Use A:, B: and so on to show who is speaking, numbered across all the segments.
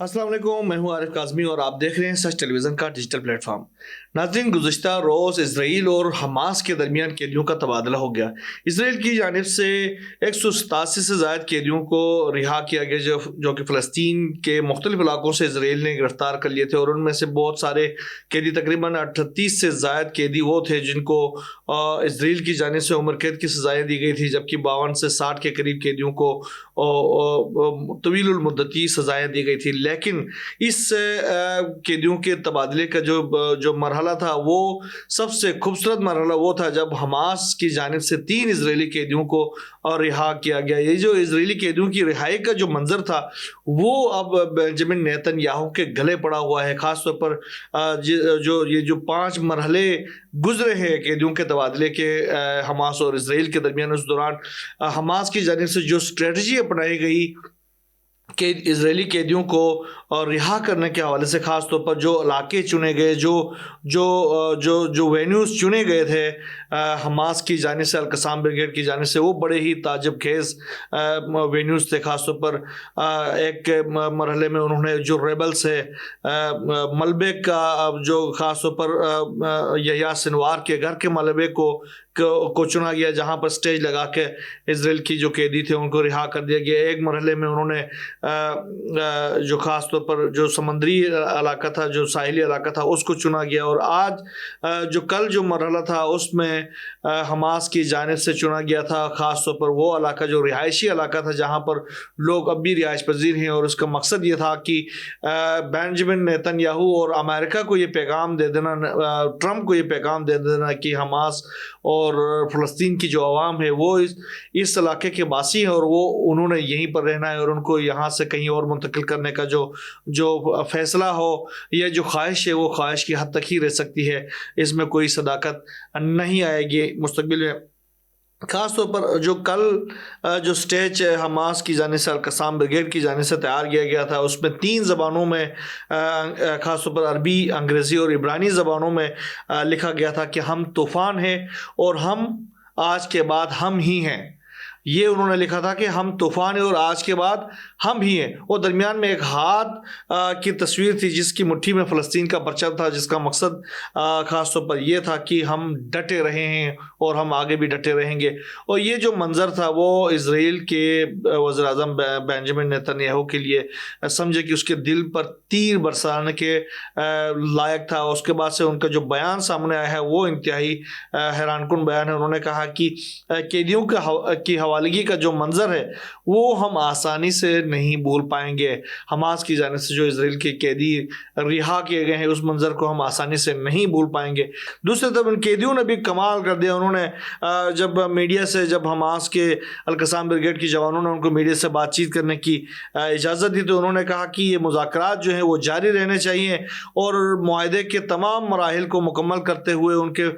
A: अस्सलाम वालेकुम, मैं हूं आरिफ काज़मी और आप देख रहे हैं सच टेलीविज़न का डिजिटल प्लेटफॉर्म। नाज़रीन, गुज़िश्ता रोज़ इसराइल और हमास के दरमियान कैदियों का तबादला हो गया। इसराइल की जानिब से 187 से ज़ायद कैदियों को रिहा किया गया जो कि फ़लस्तीन के मुख्तलिफ इलाकों से इसराइल ने गिरफ़्तार कर लिए थे, और उनमें से बहुत सारे कैदी, तकरीबन 38 से ज़ायद कैदी वो थे जिनको इसराइल की जानिब से उम्र कैद की सज़ाएँ दी गई थी, जबकि 52 से 60 के करीब कैदियों को तवीलुल मुद्दती सज़ाएँ दी गई थी। लेकिन इस कैदियों के तबादले का जो मरहला था, वो सबसे खूबसूरत मरहला वो था जब हमास की जानिब से 3 इजरायली कैदियों को रिहा किया गया। ये जो इजरायली कैदियों की रिहाई का जो मंजर था, वो अब बेंजामिन नेतन्याहू के गले पड़ा हुआ है। ख़ास तौर पर ये जो 5 मरहले गुजरे हैं कैदियों के तबादले के हमास और इसराइल के दरमियान, उस दौरान हमास की जानिब से जो स्ट्रेटजी अपनाई गई कि इजरायली कैदियों को रिहा करने के हवाले से, ख़ास तौर पर जो इलाके चुने गए, जो जो जो जो वेन्यूज़ चुने गए थे हमास की जानिब से, अल-कसाम ब्रिगेड की जानिब से, वो बड़े ही ताज्जुब खेज़ वेन्यूज़ थे। ख़ास तौर पर एक मरहले में उन्होंने जो रेबल्स है मलबे का, जो ख़ास तौर पर यहया सिनवार के घर के मलबे को चुना गया, जहाँ पर स्टेज लगा के इसराइल की जो कैदी थे उनको रिहा कर दिया गया। एक मरहले में उन्होंने जो ख़ास तौर पर जो समंदरी इलाका था, जो साहिली इलाका था, उसको चुना गया। और आज कल जो मरहला था उसमें हमास की जानिब से चुना गया था ख़ास तौर पर वो इलाका जो रिहायशी इलाका था, जहाँ पर लोग अब भी रिहाइश पजीर हैं। और उसका मकसद ये था कि बेंजामिन नेतन्याहू और अमेरिका को ये पैगाम दे देना, ट्रंप को ये पैगाम दे देना कि हमास और फ़लस्तीन की जो आवाम है वो इस इलाके के बासी हैं, और वो उन्होंने यहीं पर रहना है, और उनको यहाँ से कहीं और मुंतकिल करने का जो फैसला हो, या जो ख्वाहिश है, वो ख्वाहिश की हद तक ही रह सकती है। इसमें कोई सदाकत नहीं आएगी मुस्तकबिल में। ख़ास तौर पर जो स्टेज हमास की जानिब से, अल-कसाम ब्रिगेड की जानिब से तैयार किया गया था, उसमें 3 ज़बानों में, ख़ास तौर पर अरबी, अंग्रेज़ी और इब्रानी ज़बानों में लिखा गया था कि हम तूफ़ान हैं और हम आज के बाद हम ही हैं। ये उन्होंने लिखा था कि हम तूफ़ान हैं और आज के बाद हम ही हैं। और दरमियान में एक हाथ की तस्वीर थी जिसकी मुट्ठी में फ़लस्तीन का परचम था, जिसका मकसद ख़ास तौर पर यह था कि हम डटे रहे हैं और हम आगे भी डटे रहेंगे। और ये जो मंज़र था वो इसराइल के वज़ीर-ए-आज़म बेंजामिन नेतन्याहू के लिए समझे कि उसके दिल पर तीर बरसाने के लायक था। उसके बाद से उनका जो बयान सामने आया है वो इंतहाई हैरानकुन बयान है। उन्होंने कहा कि कैदियों की हवालगी का जो मंजर है वो हम आसानी से नहीं भूल पाएंगे। हमास की जानिब से जो इसराइल के कैदी रिहा किए गए हैं, उस मंजर को हम आसानी से नहीं भूल पाएंगे। दूसरी तरफ उन कैदियों ने भी कमाल कर दिया। उन्होंने जब हमास के अल-कसाम ब्रिगेड के जवानों ने उनको मीडिया से बातचीत करने की इजाज़त दी, तो उन्होंने कहा कि ये मुज़ाकरात जो हैं वो जारी रहने चाहिए और मुआहदे के तमाम मराहिल को मुकम्मल करते हुए, उनके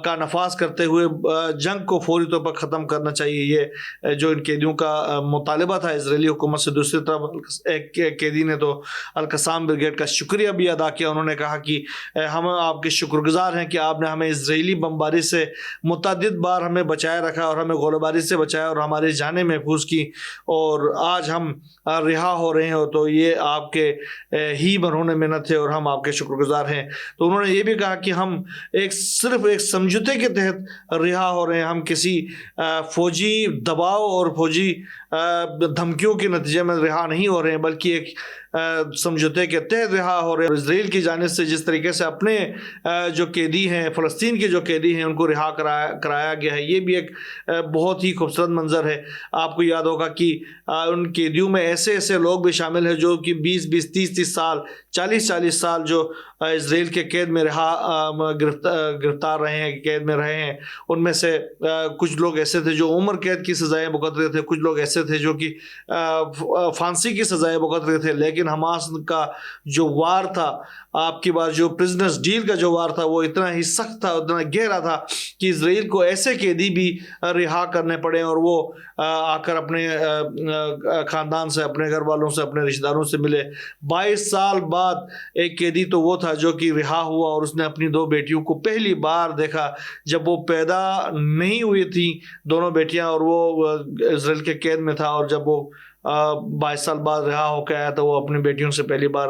A: का नफाज करते हुए जंग को फौरी तौर पर ख़त्म करना चाहिए। ये जो इन कैदियों का मुतालबा था इसराइली हुकूमत से। दूसरी तरफ एक कैदी ने तो अल-कसाम ब्रिगेड का शुक्रिया भी अदा किया। उन्होंने कहा कि हम आपके शुक्रगुजार हैं कि आपने हमें इसराइली बमबारी से मुतअद्दिद बार हमें बचाए रखा और हमें गोलाबारी से बचाया और हमारी जानें महफूज की, और आज हम रिहा हो रहे हैं, तो ये आपके ही बरहूने मिन्नत है और हम आपके शुक्रगुजार हैं। तो उन्होंने ये भी कहा कि हम सिर्फ एक समझौते के तहत रिहा हो रहे हैं, हम किसी फौजी दबाव और फौजी धमकियों के नतीजे में रिहा नहीं हो रहे हैं, बल्कि एक समझौते के तहत रिहा हो रहे हैं। इसराइल की जानिब से जिस तरीके से अपने जो कैदी हैं, फ़लस्तीन के जो कैदी हैं, उनको रिहा कराया गया है, ये भी एक बहुत ही खूबसूरत मंजर है। आपको याद होगा कि उन कैदियों में ऐसे लोग भी शामिल हैं जो कि 20-20, 30-30 साल, 40-40 साल जो इसराइल के कैद में गिरफ्तार रहे हैं, कैद में रहे हैं। उनमें से कुछ लोग ऐसे थे जो उम्र कैद की सज़ाएँ भुगत रहे थे, कुछ लोग ऐसे थे जो कि फांसी की सज़ाएँ भुगत रहे थे। लेकिन हमास का जो वार था, आपकी बात, जो प्रिजनर्स डील का जो वार था, वो इतना ही सख्त था, उतना गहरा था कि इसराइल को ऐसे कैदी भी रिहा करने पड़े और वो आकर अपने ख़ानदान से, अपने घर वालों से, अपने रिश्तेदारों से मिले। 22 साल बाद एक कैदी तो वो था जो कि रिहा हुआ और उसने अपनी 2 बेटियों को पहली बार देखा जब वो पैदा नहीं हुई थी, दोनों बेटियां, और वो इसराइल के कैद में था। और जब वो 22 سال بعد رہا ہو کے آیا تھا، وہ اپنی بیٹیوں سے پہلی بار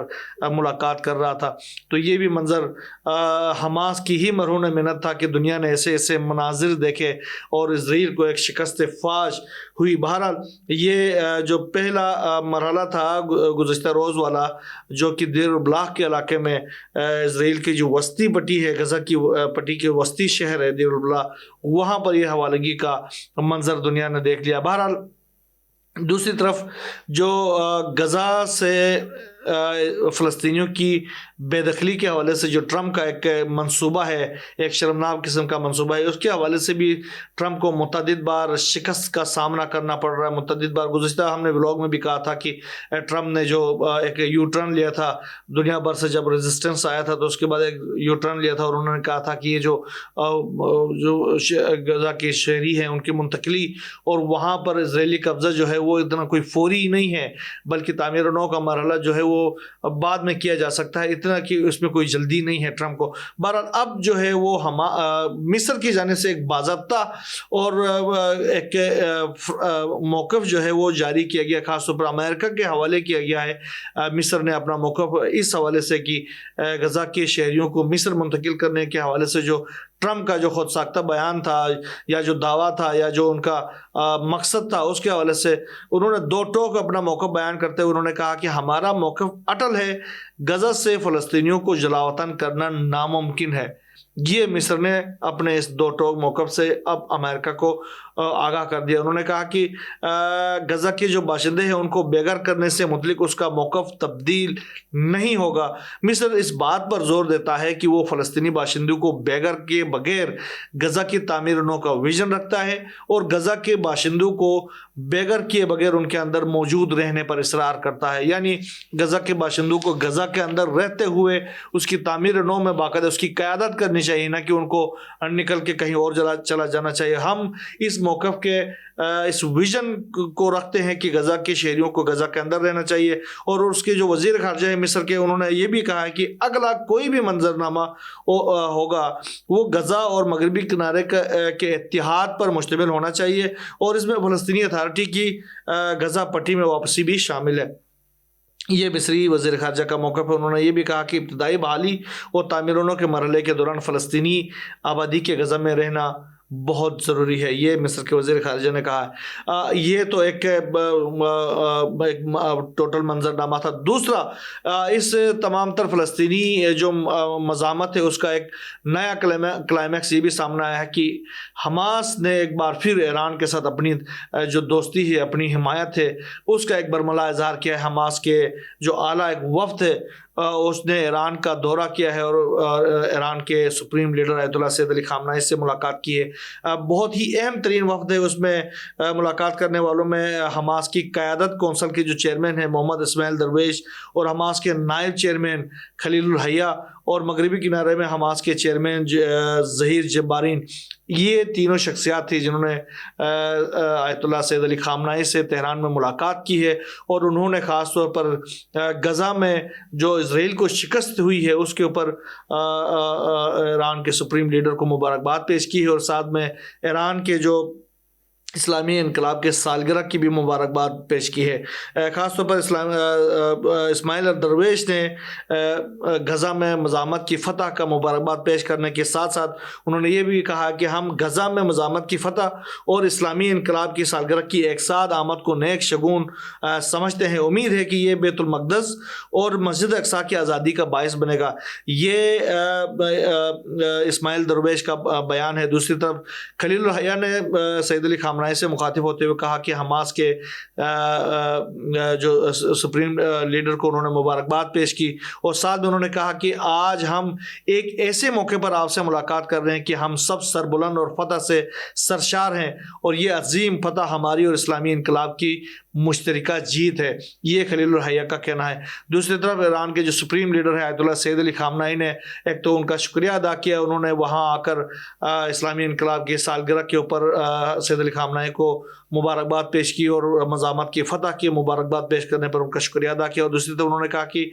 A: ملاقات کر رہا تھا. تو یہ بھی منظر حماس کی ہی مرہون منت تھا کہ دنیا نے ایسے ایسے مناظر دیکھے اور اسرائیل کو ایک شکست فاش ہوئی. بہرحال یہ جو پہلا مرحلہ تھا گزشتہ روز والا، جو کہ دیر البلاح کے علاقے میں اسرائیل کی جو وسطی پٹی ہے، غزہ کی پٹی کے وسطی شہر ہے دیر البلاح، وہاں پر یہ حوالگی کا منظر دنیا نے دیکھ لیا. بہرحال دوسری طرف جو غزہ سے فلسطینیوں کی بے دخلی کے حوالے سے جو ٹرمپ کا ایک منصوبہ ہے، ایک شرمناک قسم کا منصوبہ ہے، اس کے حوالے سے بھی ٹرمپ کو متعدد بار شکست کا سامنا کرنا پڑ رہا ہے. متعدد بار گزشتہ ہم نے ولاگ میں بھی کہا تھا کہ ٹرمپ نے جو ایک یو ٹرن لیا تھا، دنیا بھر سے جب ریزسٹنس آیا تھا تو اس کے بعد ایک یو ٹرن لیا تھا اور انہوں نے کہا تھا کہ یہ جو غزہ کے شہری ہیں ان کی منتقلی اور وہاں پر اسرائیلی قبضہ جو ہے وہ اتنا کوئی فوری نہیں ہے، بلکہ تعمیر نو کا مرحلہ جو ہے وہ بعد میں کیا جا سکتا ہے، اتنا کہ اس میں کوئی جلدی نہیں ہے ٹرمپ کو. بہرحال اب جو ہے وہ مصر کی جانب سے ایک باضابطہ اور ایک موقف جو ہے وہ جاری کیا گیا، خاص طور پر امریکہ کے حوالے کیا گیا ہے. مصر نے اپنا موقف اس حوالے سے کہ غزہ کے شہریوں کو مصر منتقل کرنے کے حوالے سے جو ٹرمپ کا جو خود ساختہ بیان تھا یا جو دعویٰ تھا یا جو ان کا مقصد تھا، اس کے حوالے سے انہوں نے دو ٹوک اپنا موقف بیان کرتے ہوئے انہوں نے کہا کہ ہمارا موقف اٹل ہے، غزہ سے فلسطینیوں کو جلاوطن کرنا ناممکن ہے. یہ مصر نے اپنے اس دو ٹوک موقف سے اب امریکہ کو آگاہ کر دیا. انہوں نے کہا کہ غزہ کے جو باشندے ہیں ان کو بے گھر کرنے سے متعلق اس کا موقف تبدیل نہیں ہوگا. مصر اس بات پر زور دیتا ہے کہ وہ فلسطینی باشندوں کو بے گھر کے بغیر غزہ کی تعمیر نو کا ویژن رکھتا ہے اور غزہ کے باشندوں کو بے گھر کیے بغیر ان کے اندر موجود رہنے پر اصرار کرتا ہے. یعنی غزہ کے باشندوں کو غزہ کے اندر رہتے ہوئے اس کی تعمیر نو میں باقاعدہ اس کی قیادت کرنی چاہیے، نہ کہ ان کو نکل کے کہیں اور چلا جانا چاہیے. ہم اس موقف کے اس ویژن کو رکھتے ہیں کہ غزہ کے شہریوں کو غزہ کے اندر رہنا چاہیے. اور اس کے جو وزیر خارجہ ہے مصر کے، انہوں نے یہ بھی کہا ہے کہ اگلا کوئی بھی منظرنامہ ہوگا وہ غزہ اور مغربی کنارے کے اتحاد پر مشتمل ہونا چاہیے اور اس میں فلسطینی اتھارٹی کی غزہ پٹی میں واپسی بھی شامل ہے. یہ مصری وزیر خارجہ کا موقف ہے. انہوں نے یہ بھی کہا کہ ابتدائی بحالی اور تعمیرونوں کے مرحلے کے دوران فلسطینی آبادی کے غزہ میں رہنا بہت ضروری ہے. یہ مصر کے وزیر خارجہ نے کہا ہے. یہ تو ایک ٹوٹل منظرنامہ تھا. دوسرا، اس تمام تر فلسطینی جو مزاحمت ہے اس کا ایک نیا کلائمیکس یہ بھی سامنے آیا ہے کہ حماس نے ایک بار پھر ایران کے ساتھ اپنی جو دوستی ہے، اپنی حمایت ہے، اس کا ایک برملا اظہار کیا ہے. حماس کے جو اعلیٰ ایک وفد ہے اس نے ایران کا دورہ کیا ہے اور ایران کے سپریم لیڈر آیت اللہ سید علی خامنہ ای سے ملاقات کی ہے. بہت ہی اہم ترین وفد ہے. اس میں ملاقات کرنے والوں میں حماس کی قیادت کونسل کے جو چیئرمین ہیں محمد اسماعیل درویش اور حماس کے نائب چیئرمین خلیل الحیہ اور مغربی کنارے میں حماس کے چیئرمین ظہیر جبارین. یہ تینوں شخصیات تھی جنہوں نے آیت اللہ سید علی خامنہ سے تہران میں ملاقات کی ہے اور انہوں نے خاص طور پر غزہ میں جو اسرائیل کو شکست ہوئی ہے اس کے اوپر ایران کے سپریم لیڈر کو مبارکباد پیش کی ہے اور ساتھ میں ایران کے جو اسلامی انقلاب کے سالگرہ کی بھی مبارکباد پیش کی ہے. خاص طور پر اسماعیل درویش نے غزہ میں مزاحمت کی فتح کا مبارکباد پیش کرنے کے ساتھ ساتھ انہوں نے یہ بھی کہا کہ ہم غزہ میں مزاحمت کی فتح اور اسلامی انقلاب کی سالگرہ کی ایک ساتھ آمد کو نیک شگون سمجھتے ہیں. امید ہے کہ یہ بیت المقدس اور مسجد اقصی کی آزادی کا باعث بنے گا. یہ اسماعیل درویش کا بیان ہے. دوسری طرف خلیل الحیہ نے سید علی خامنہ سے مخاطب ہوتے ہوئے کہا کہ حماس کے جو سپریم لیڈر کو انہوں نے مبارکباد پیش کی اور ساتھ میں انہوں نے کہا کہ آج ہم ایک ایسے موقع پر آپ سے ملاقات کر رہے ہیں کہ ہم سب سربلند اور فتح سے سرشار ہیں اور یہ عظیم فتح ہماری اور اسلامی انقلاب کی مشترکہ جیت ہے. یہ خلیل الحیہ کا کہنا ہے. دوسری طرف ایران کے جو سپریم لیڈر ہے آیت اللہ سید علی خامنہ نے ایک تو ان کا شکریہ ادا کیا. انہوں نے وہاں آ کر اسلامی انقلاب کی سالگرہ کے اوپر سید علی خامنہ کو मुबारकबाद पेश की और मज़ामत की फ़तह की मुबारकबाद पेश करने पर उनका शुक्रिया अदा किया। और दूसरी तरफ उन्होंने कहा कि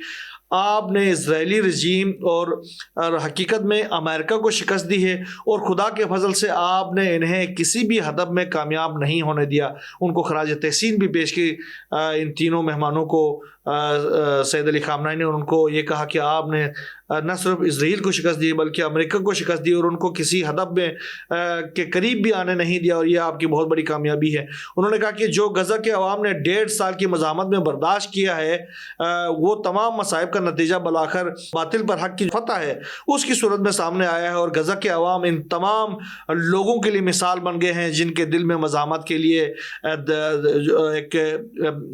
A: आपने इजरायली रजीम और हकीकत में अमेरिका को शिकस्त दी है और खुदा के फजल से आपने इन्हें किसी भी हदफ में कामयाब नहीं होने दिया। उनको खराज तहसीन भी पेश की इन तीनों मेहमानों को सैयद अली खामनेई ने। उनको ये कहा कि आपने न सिर्फ इसराइल को शिकस्त दी बल्कि अमेरिका को शिकस्त दी और उनको किसी हदफ में के करीब भी आने नहीं दिया, और ये आपकी बहुत बड़ी कामयाबी है। उन्होंने कहा कि जो गज़ा के अवाम ने 1.5 साल की मज़ामत में बर्दाश्त किया है, वो तमाम मसाइब का नतीजा बलाखर बातिल पर हक की फतह है, उसकी सूरत में सामने आया है। और गज़ा के अवाम इन तमाम लोगों के लिए मिसाल बन गए हैं जिनके दिल में मज़ामत के लिए एक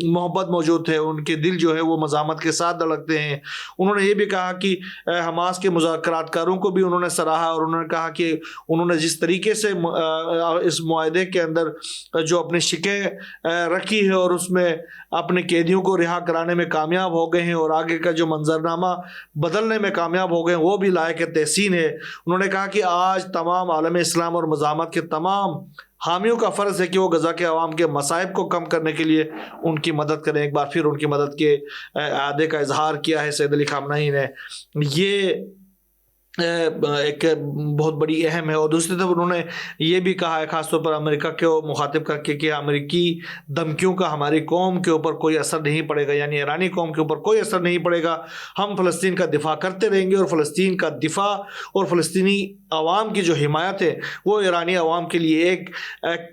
A: मोहब्बत मौजूद है, उनके दिल जो है वो मज़ामत के साथ धड़कते हैं। उन्होंने ये भी कहा कि हमास के मुज़ाकरातकारों को भी उन्होंने सराहा और उन्होंने कहा कि उन्होंने जिस तरीके से इस मुआहदे के अंदर जो अपनी शिकें रखी है और उसमें अपने कैदियों को रिहा कराने में कामयाब हो गए हैं और आगे का जो मंजरनामा बदलने में कामयाब हो गए हैं, वो भी लायक तहसीन है। उन्होंने कहा कि आज तमाम आलम इस्लाम और मज़ामत के तमाम हामियों का फ़र्ज़ है कि वो गज़ा के अवाम के मसाइब को कम करने के लिए उनकी मदद करें। एक बार फिर उनकी मदद के इरादे का इजहार किया है सैयद अली खामनेई ने। ये एक बहुत बड़ी अहम है। और दूसरी तरफ उन्होंने ये भी कहा है ख़ासतौर पर अमेरिका को मुखातिब करके कि अमेरिकी धमकियों का हमारी कौम के ऊपर कोई असर नहीं पड़ेगा, यानी ईरानी कौम के ऊपर कोई असर नहीं पड़ेगा। हम फ़लस्तीन का दिफा करते रहेंगे और फ़लस्तीन का दिफा और फ़लस्तीनी अवाम की जो हिमायत है वो ईरानी अवाम के लिए एक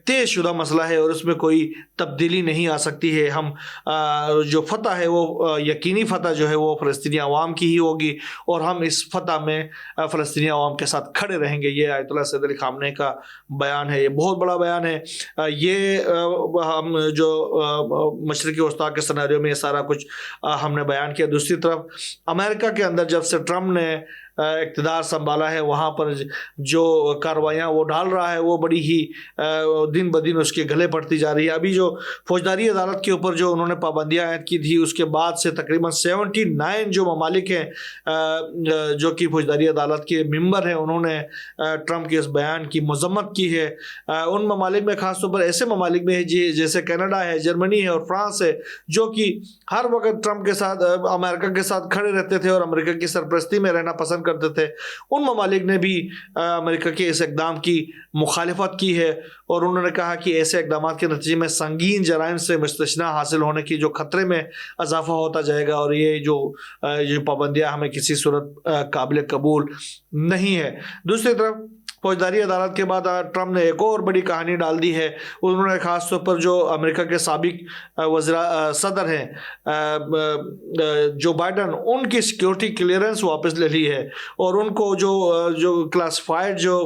A: तयशुदा मसला है और उसमें कोई तब्दीली नहीं आ सकती है। हम जो फ़तह है वो यकीनी फ़तह जो है वो फ़लस्तीनी अवाम की ही होगी और हम इस फ़तह में फ़लस्तीनी अवाम के साथ खड़े रहेंगे। ये आयतुल्लाह सैयद अली खामनेई का बयान है, ये बहुत बड़ा बयान है। ये हम जो मशरिक़ी वस्ता के सिनेरियो में ये सारा कुछ हमने बयान किया। दूसरी तरफ अमेरिका के अंदर जब से ट्रम्प ने इक़्तिदार संभाला है वहाँ पर जो कार्रवाइयाँ वो डाल रहा है वो बड़ी ही दिन ब दिन उसके गले पड़ती जा रही है। अभी जो फौजदारी अदालत के ऊपर जो उन्होंने पाबंदियाँ आयद की थी उसके बाद से तकरीबन 79 जो ममालिक हैं जो कि फौजदारी अदालत के मेंबर हैं, उन्होंने ट्रम्प के इस बयान की मजम्मत की है। उन ममालिक में ख़ास तौर पर ऐसे ममालिक में है जैसे कनाडा है, जर्मनी है और फ्रांस है, जो कि हर वक्त ट्रम्प के साथ अमेरिका के साथ खड़े रहते थे और अमेरिका की सरपरस्ती में रहना पसंद करते थे। उन ममालिक ने भी अमेरिका के इस इक़दाम की मुखालिफत की है और उन्होंने कहा कि ऐसे इक़दाम के नतीजे में संगीन जराइम से मुस्तस्ना हासिल होने की जो खतरे में इजाफा होता जाएगा और ये जो पाबंदियाँ हमें किसी सूरत काबिल कबूल नहीं है। दूसरी तरफ फौजदारी अदालत के बाद ट्रम्प ने एक और बड़ी कहानी डाल दी है। उन्होंने ख़ास तौर पर जो अमेरिका के साबिक सदर हैं जो बाइडन, उनकी सिक्योरिटी क्लियरेंस वापस ले ली है और उनको जो क्लासिफाइड जो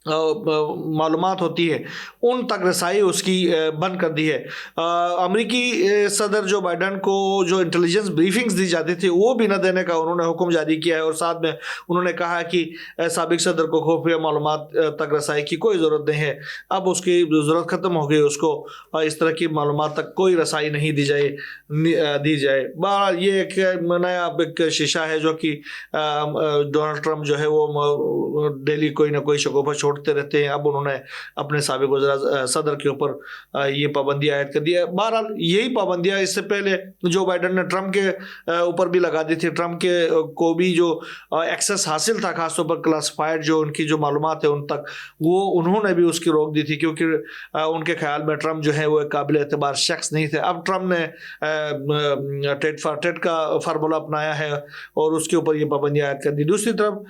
A: मालूमात होती है उन तक रसाई उसकी बंद कर दी है। अमेरिकी सदर जो बाइडन को जो इंटेलिजेंस ब्रीफिंग्स दी जाती थी वो भी न देने का उन्होंने हुक्म जारी किया है और साथ में उन्होंने कहा है कि साबिक सदर को खुफिया मालूमात तक रसाई की कोई ज़रूरत नहीं है, अब उसकी ज़रूरत ख़त्म हो गई, उसको इस तरह की मालूमात तक कोई रसाई नहीं दी जाए। बहरहाल ये एक नया एक शीशा है जो कि डोनाल्ड ट्रम्प जो है वो डेली कोई ना कोई शगुफा छोड़ते रहते हैं। अब उन्होंने अपने साबिक वज़ीर सदर के ऊपर ये पाबंदी आयद कर दी है। बहरहाल यही पाबंदियाँ इससे पहले जो बाइडन ने ट्रम्प के ऊपर भी लगा दी थी। ट्रम्प के को भी जो एक्सेस हासिल था खासतौर पर क्लासिफाइड जो उनकी जो मालूमात है उन तक, वो उन्होंने भी उसकी रोक दी थी क्योंकि उनके ख्याल में ट्रम्प जो है वो एक काबिल एतबार शख्स नहीं थे। अब ट्रम्प ने टेट फॉर टेट का फार्मूला अपनाया है और उसके ऊपर ये पाबंदी आयद कर दी। दूसरी तरफ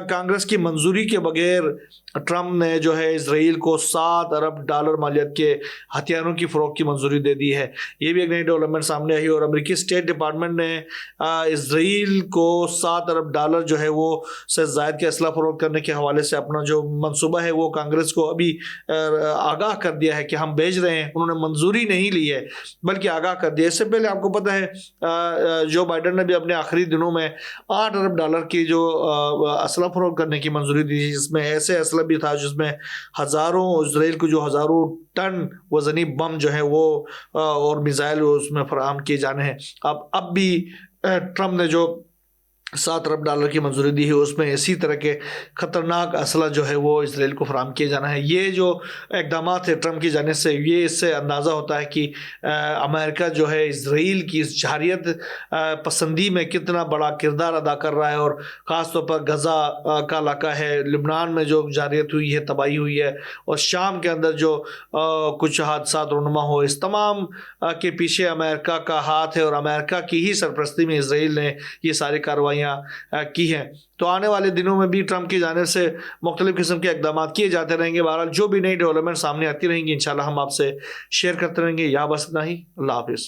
A: कांग्रेस की मंजूरी के बगैर ट्रम्प ने जो है इजराइल को $7 अरब मालियत के हथियारों की फ़रोख्त की मंजूरी दे दी है। ये भी एक नई डेवलपमेंट सामने आई और अमेरिकी स्टेट डिपार्टमेंट ने इजराइल को $7 अरब जो है वो से ज़ायद के असला फ़रोख्त करने के हवाले से अपना जो मंसूबा है वो कांग्रेस को अभी आगाह कर दिया है कि हम भेज रहे हैं। उन्होंने मंजूरी नहीं ली है बल्कि आगाह कर दिया। इससे पहले आपको पता है जो बाइडन ने भी अपने आखिरी दिनों में $8 अरब की जो असला फ़रोख्त करने की मंजूरी दी, जिसमें ऐसे असला भी था जिसमें इजराइल को जो हज़ारों टन वज़नी बम जो है वो और मिसाइल उसमें फराहम किए जाने हैं। अब भी ट्रम्प ने जो $7 ارب کی منظوری دی ہے، اس میں اسی طرح کے خطرناک اسلحہ جو ہے وہ اسرائیل کو فراہم کیے جانا ہے۔ یہ جو اقدامات ہے ٹرمپ کی جانب سے، یہ اس سے اندازہ ہوتا ہے کہ امریکہ جو ہے اسرائیل کی اس جارحیت پسندی میں کتنا بڑا کردار ادا کر رہا ہے، اور خاص طور پر غزہ کا علاقہ ہے، لبنان میں جو جارحیت ہوئی ہے، تباہی ہوئی ہے، اور شام کے اندر جو کچھ حادثات رونما ہو، اس تمام کے پیچھے امریکہ کا ہاتھ ہے، اور امریکہ کی ہی سرپرستی میں اسرائیل نے یہ ساری کارروائیاں کی ہیں۔ تو آنے والے دنوں میں بھی ٹرمپ کی جانب سے مختلف قسم کے اقدامات کیے جاتے رہیں گے۔ بہرحال جو بھی نئی ڈیولپمنٹ سامنے آتی رہیں گی انشاءاللہ ہم آپ سے شیئر کرتے رہیں گے۔ یہاں بس اتنا ہی، اللہ حافظ۔